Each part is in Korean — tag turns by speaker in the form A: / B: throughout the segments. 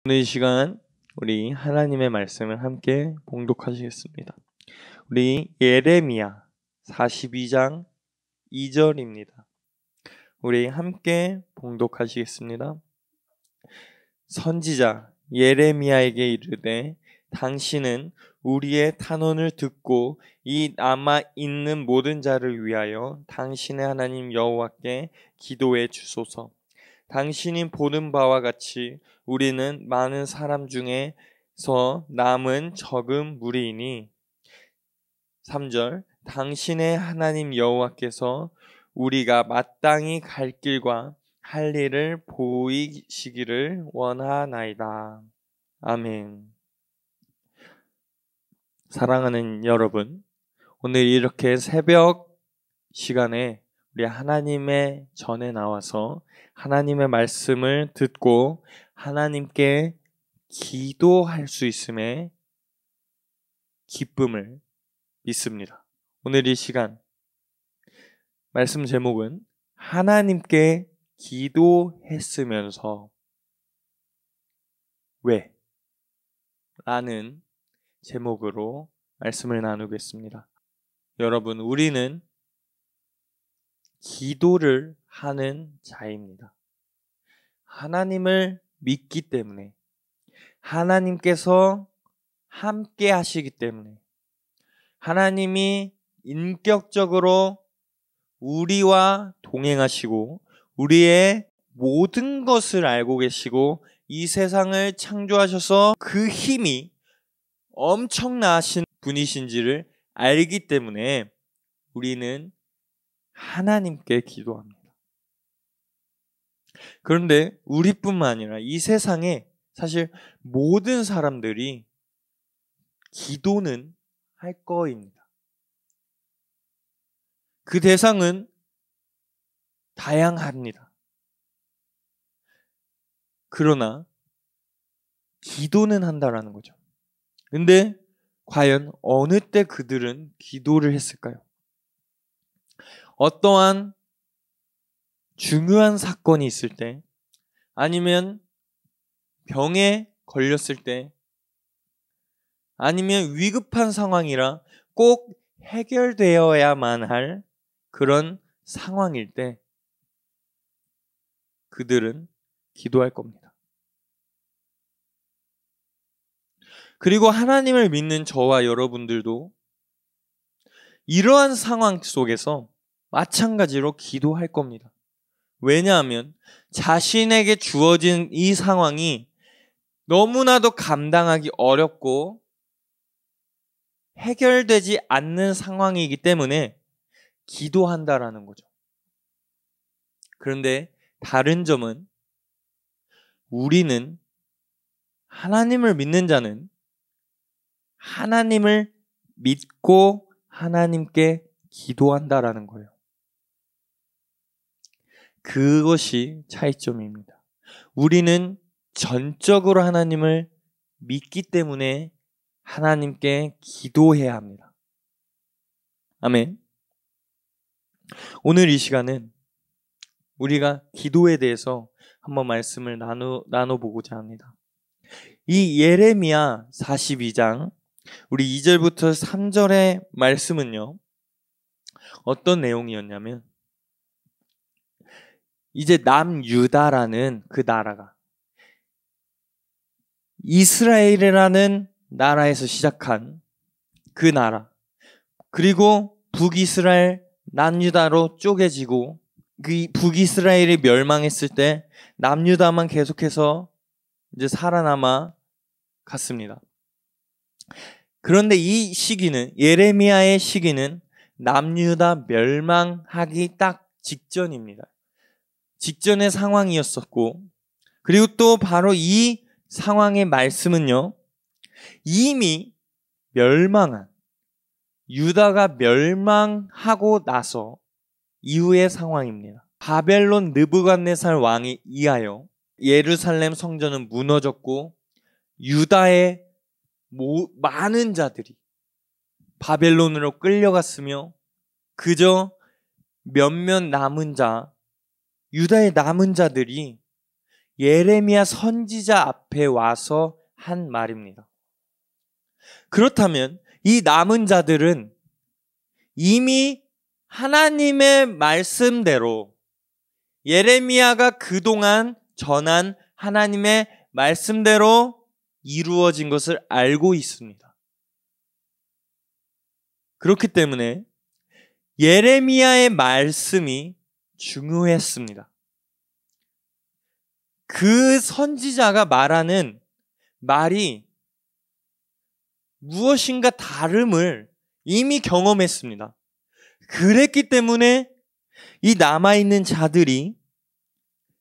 A: 오늘 이 시간 우리 하나님의 말씀을 함께 봉독하시겠습니다. 우리 예레미야 42장 2절입니다. 우리 함께 봉독하시겠습니다. 선지자 예레미야에게 이르되 당신은 우리의 탄원을 듣고 이 남아 있는 모든 자를 위하여 당신의 하나님 여호와께 기도해 주소서. 당신이 보는 바와 같이 우리는 많은 사람 중에서 남은 적은 무리이니 3절 당신의 하나님 여호와께서 우리가 마땅히 갈 길과 할 일을 보이시기를 원하나이다. 아멘. 사랑하는 여러분, 오늘 이렇게 새벽 시간에 우리 하나님의 전에 나와서 하나님의 말씀을 듣고 하나님께 기도할 수 있음에 기쁨을 믿습니다. 오늘 이 시간 말씀 제목은 하나님께 기도했으면서 왜? 라는 제목으로 말씀을 나누겠습니다. 여러분, 우리는 기도를 하는 자입니다. 하나님을 믿기 때문에, 하나님께서 함께 하시기 때문에, 하나님이 인격적으로 우리와 동행하시고 우리의 모든 것을 알고 계시고 이 세상을 창조하셔서 그 힘이 엄청나신 분이신지를 알기 때문에 우리는 하나님께 기도합니다. 그런데 우리뿐만 아니라 이 세상에 사실 모든 사람들이 기도는 할 거입니다. 그 대상은 다양합니다. 그러나 기도는 한다라는 거죠. 근데 과연 어느 때 그들은 기도를 했을까요? 어떠한 중요한 사건이 있을 때, 아니면 병에 걸렸을 때, 아니면 위급한 상황이라 꼭 해결되어야만 할 그런 상황일 때 그들은 기도할 겁니다. 그리고 하나님을 믿는 저와 여러분들도 이러한 상황 속에서 마찬가지로 기도할 겁니다. 왜냐하면 자신에게 주어진 이 상황이 너무나도 감당하기 어렵고 해결되지 않는 상황이기 때문에 기도한다라는 거죠. 그런데 다른 점은 우리는 하나님을 믿는 자는 하나님을 믿고 하나님께 기도한다라는 거예요. 그것이 차이점입니다. 우리는 전적으로 하나님을 믿기 때문에 하나님께 기도해야 합니다. 아멘. 오늘 이 시간은 우리가 기도에 대해서 한번 말씀을 나눠보고자 합니다. 이 예레미야 42장 우리 2절부터 3절의 말씀은요, 어떤 내용이었냐면 이제 남유다라는 그 나라가 이스라엘이라는 나라에서 시작한 그 나라, 그리고 북이스라엘 남유다로 쪼개지고 그 북이스라엘이 멸망했을 때 남유다만 계속해서 이제 살아남아 갔습니다. 그런데 이 시기는, 예레미야의 시기는 남유다 멸망하기 딱 직전입니다. 직전의 상황이었었고, 그리고 또 바로 이 상황의 말씀은요, 이미 멸망한, 유다가 멸망하고 나서 이후의 상황입니다. 바벨론 느부갓네살 왕에 의하여 예루살렘 성전은 무너졌고 유다의 많은 자들이 바벨론으로 끌려갔으며 그저 몇몇 남은 자, 유다의 남은 자들이 예레미야 선지자 앞에 와서 한 말입니다. 그렇다면 이 남은 자들은 이미 하나님의 말씀대로 예레미야가 그동안 전한 하나님의 말씀대로 이루어진 것을 알고 있습니다. 그렇기 때문에 예레미야의 말씀이 중요했습니다. 그 선지자가 말하는 말이 무엇인가 다름을 이미 경험했습니다. 그랬기 때문에 이 남아있는 자들이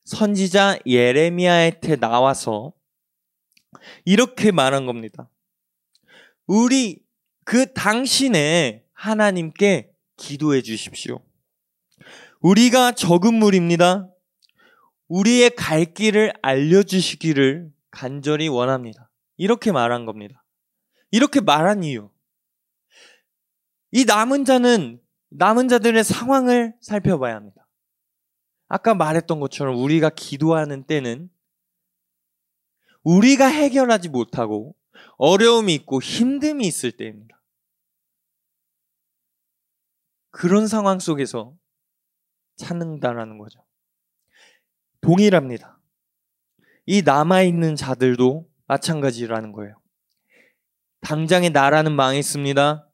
A: 선지자 예레미야한테 나와서 이렇게 말한 겁니다. 우리 당신의 하나님께 기도해 주십시오. 우리가 적은 물입니다. 우리의 갈 길을 알려주시기를 간절히 원합니다. 이렇게 말한 겁니다. 이렇게 말한 이유. 이 남은 자들의 상황을 살펴봐야 합니다. 아까 말했던 것처럼 우리가 기도하는 때는 우리가 해결하지 못하고 어려움이 있고 힘듦이 있을 때입니다. 그런 상황 속에서 찾는다라는 거죠. 동일합니다. 이 남아있는 자들도 마찬가지라는 거예요. 당장의 나라는 망했습니다.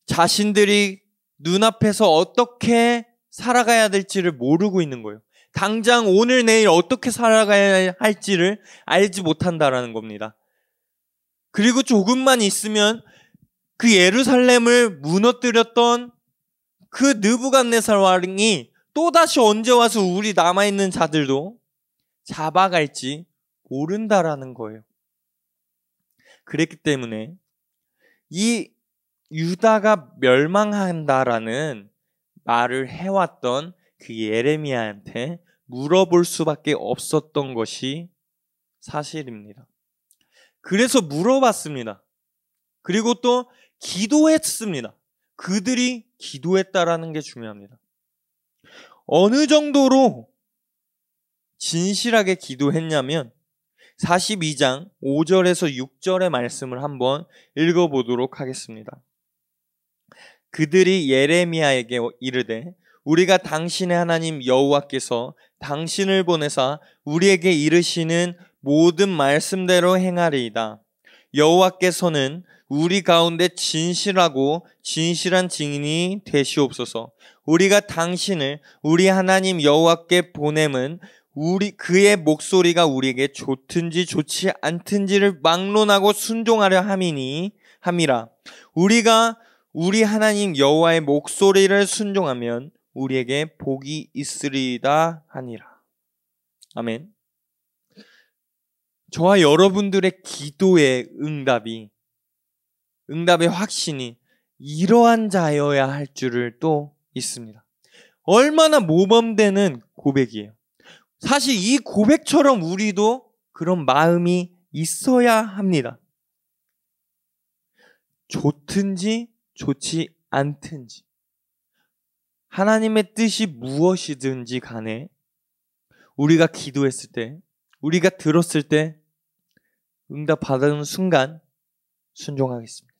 A: 자신들이 눈앞에서 어떻게 살아가야 될지를 모르고 있는 거예요. 당장 오늘 내일 어떻게 살아가야 할지를 알지 못한다라는 겁니다. 그리고 조금만 있으면 그 예루살렘을 무너뜨렸던 그 느부갓네살 왕이 또다시 언제 와서 우리 남아있는 자들도 잡아갈지 모른다라는 거예요. 그랬기 때문에 이 유다가 멸망한다라는 말을 해왔던 그 예레미야한테 물어볼 수밖에 없었던 것이 사실입니다. 그래서 물어봤습니다. 그리고 또 기도했습니다. 그들이 기도했다라는 게 중요합니다. 어느 정도로 진실하게 기도했냐면 42장 5절에서 6절의 말씀을 한번 읽어보도록 하겠습니다. 그들이 예레미야에게 이르되 우리가 당신의 하나님 여호와께서 당신을 보내사 우리에게 이르시는 모든 말씀대로 행하리이다. 여호와께서는 우리 가운데 진실하고 진실한 증인이 되시옵소서. 우리가 당신을 우리 하나님 여호와께 보냄은 그의 목소리가 우리에게 좋든지 좋지 않든지를 막론하고 순종하려 함이라. 우리가 우리 하나님 여호와의 목소리를 순종하면 우리에게 복이 있으리이다 하니라. 아멘. 저와 여러분들의 기도의 응답의 확신이 이러한 자여야 할 줄을 또 있습니다. 얼마나 모범되는 고백이에요. 사실 이 고백처럼 우리도 그런 마음이 있어야 합니다. 좋든지 좋지 않든지 하나님의 뜻이 무엇이든지 간에 우리가 기도했을 때, 우리가 들었을 때 응답 받은 순간 순종하겠습니다.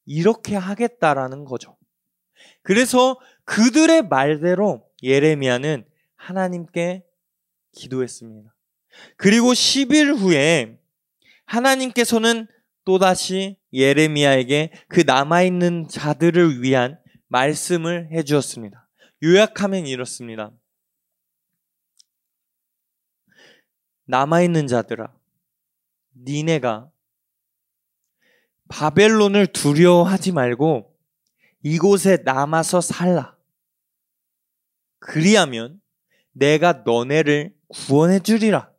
A: 이렇게 하겠다라는 거죠. 그래서 그들의 말대로 예레미야는 하나님께 기도했습니다. 그리고 10일 후에 하나님께서는 또다시 예레미야에게 그 남아있는 자들을 위한 말씀을 해주었습니다. 요약하면 이렇습니다. 남아있는 자들아, 니네가 바벨론을 두려워하지 말고 이곳에 남아서 살라. 그리하면 내가 너네를 구원해 주리라.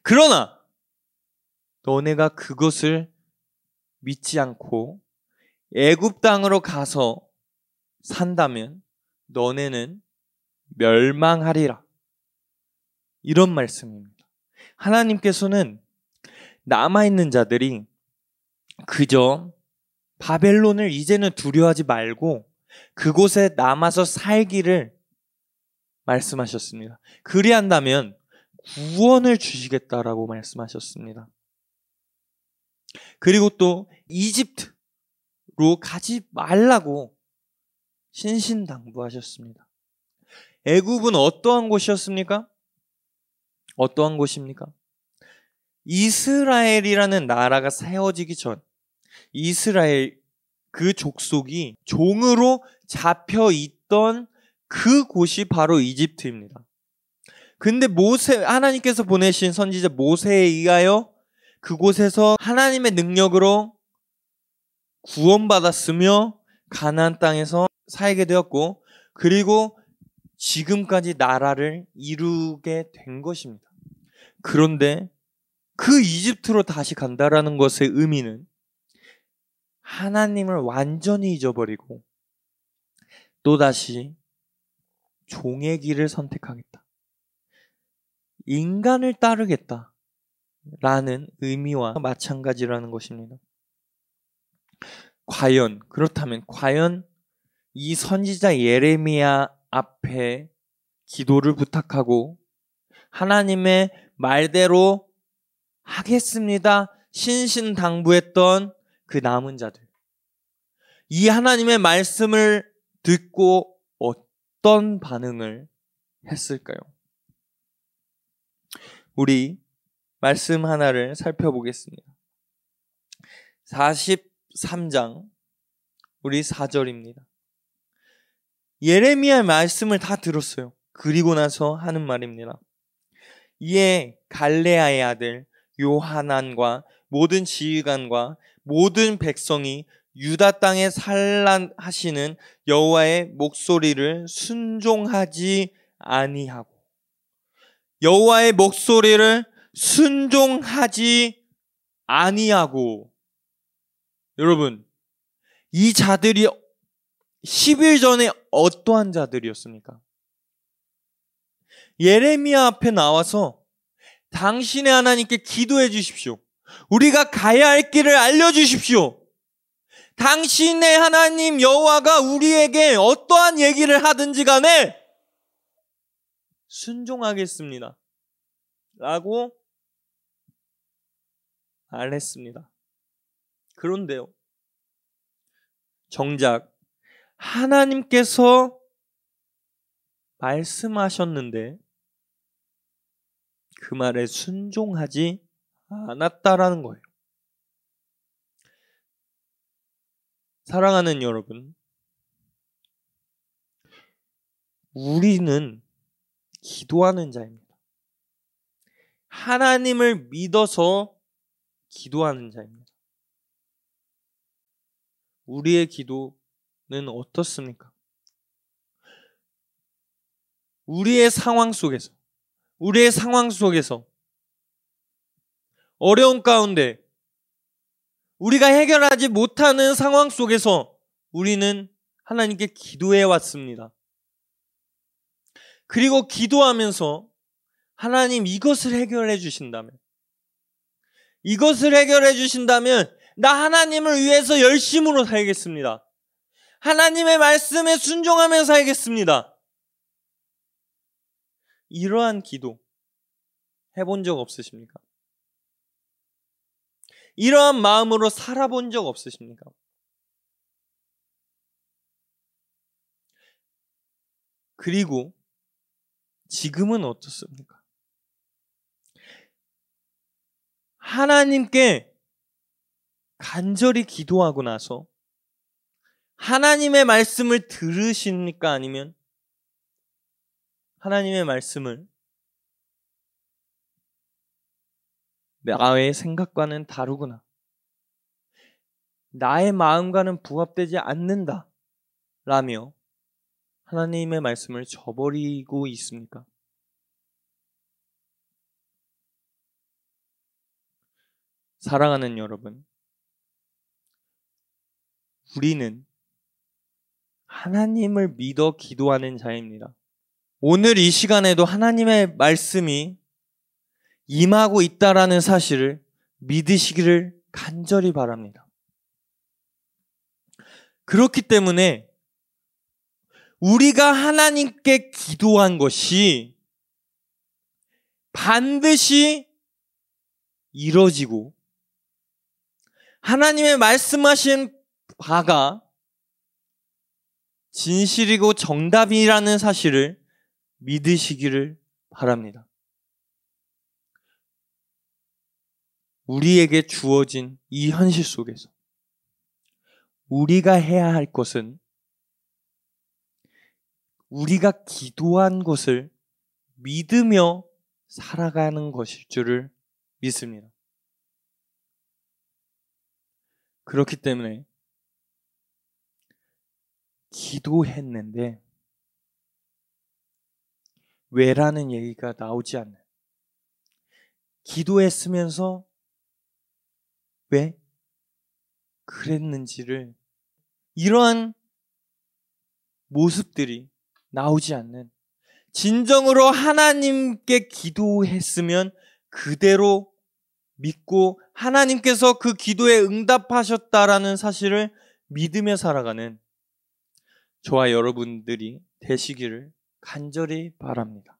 A: 그러나 너네가 그것을 믿지 않고 애굽 땅으로 가서 산다면 너네는 멸망하리라. 이런 말씀입니다. 하나님께서는 남아있는 자들이 그저 바벨론을 이제는 두려워하지 말고 그곳에 남아서 살기를 말씀하셨습니다. 그리한다면 구원을 주시겠다라고 말씀하셨습니다. 그리고 또 이집트로 가지 말라고 신신당부하셨습니다. 애굽은 어떠한 곳이었습니까? 어떠한 곳입니까? 이스라엘이라는 나라가 세워지기 전 이스라엘 그 족속이 종으로 잡혀 있던 그 곳이 바로 이집트입니다. 근데 하나님께서 보내신 선지자 모세에 의하여 그곳에서 하나님의 능력으로 구원받았으며 가나안 땅에서 살게 되었고, 그리고 지금까지 나라를 이루게 된 것입니다. 그런데 그 이집트로 다시 간다라는 것의 의미는 하나님을 완전히 잊어버리고 또다시 종의 길을 선택하겠다, 인간을 따르겠다 라는 의미와 마찬가지라는 것입니다. 그렇다면 과연 이 선지자 예레미야 앞에 기도를 부탁하고 하나님의 말대로 하겠습니다 신신당부했던 그 남은 자들, 이 하나님의 말씀을 듣고 어떤 반응을 했을까요? 우리 말씀 하나를 살펴보겠습니다. 43장 우리 4절입니다. 예레미야의 말씀을 다 들었어요. 그리고 나서 하는 말입니다. 이에 갈레아의 아들 요하난과 모든 지휘관과 모든 백성이 유다 땅에 산란하시는 여호와의 목소리를 순종하지 아니하고, 여호와의 목소리를 순종하지 아니하고, 여러분, 이 자들이 10일 전에 어떠한 자들이었습니까? 예레미야 앞에 나와서 당신의 하나님께 기도해 주십시오. 우리가 가야 할 길을 알려주십시오. 당신의 하나님 여호와가 우리에게 어떠한 얘기를 하든지 간에 순종하겠습니다 라고 말했습니다. 그런데요, 정작 하나님께서 말씀하셨는데 그 말에 순종하지 않았다라는 거예요. 사랑하는 여러분, 우리는 기도하는 자입니다. 하나님을 믿어서 기도하는 자입니다. 우리의 기도는 어떻습니까? 우리의 상황 속에서 어려운 가운데 우리가 해결하지 못하는 상황 속에서 우리는 하나님께 기도해 왔습니다. 그리고 기도하면서 하나님 이것을 해결해 주신다면 나 하나님을 위해서 열심으로 살겠습니다. 하나님의 말씀에 순종하며 살겠습니다. 이러한 기도 해본 적 없으십니까? 이러한 마음으로 살아본 적 없으십니까? 그리고 지금은 어떻습니까? 하나님께 간절히 기도하고 나서 하나님의 말씀을 들으십니까? 아니면 하나님의 말씀을 나의 생각과는 다르구나, 나의 마음과는 부합되지 않는다 라며 하나님의 말씀을 저버리고 있습니까? 사랑하는 여러분, 우리는 하나님을 믿어 기도하는 자입니다. 오늘 이 시간에도 하나님의 말씀이 임하고 있다라는 사실을 믿으시기를 간절히 바랍니다. 그렇기 때문에 우리가 하나님께 기도한 것이 반드시 이뤄지고 하나님의 말씀하신 바가 진실이고 정답이라는 사실을 믿으시기를 바랍니다. 우리에게 주어진 이 현실 속에서 우리가 해야 할 것은 우리가 기도한 것을 믿으며 살아가는 것일 줄을 믿습니다. 그렇기 때문에 기도했는데 왜라는 얘기가 나오지 않나요? 기도했으면서 왜 그랬는지를 이러한 모습들이 나오지 않는, 진정으로 하나님께 기도했으면 그대로 믿고 하나님께서 그 기도에 응답하셨다라는 사실을 믿으며 살아가는 저와 여러분들이 되시기를 간절히 바랍니다.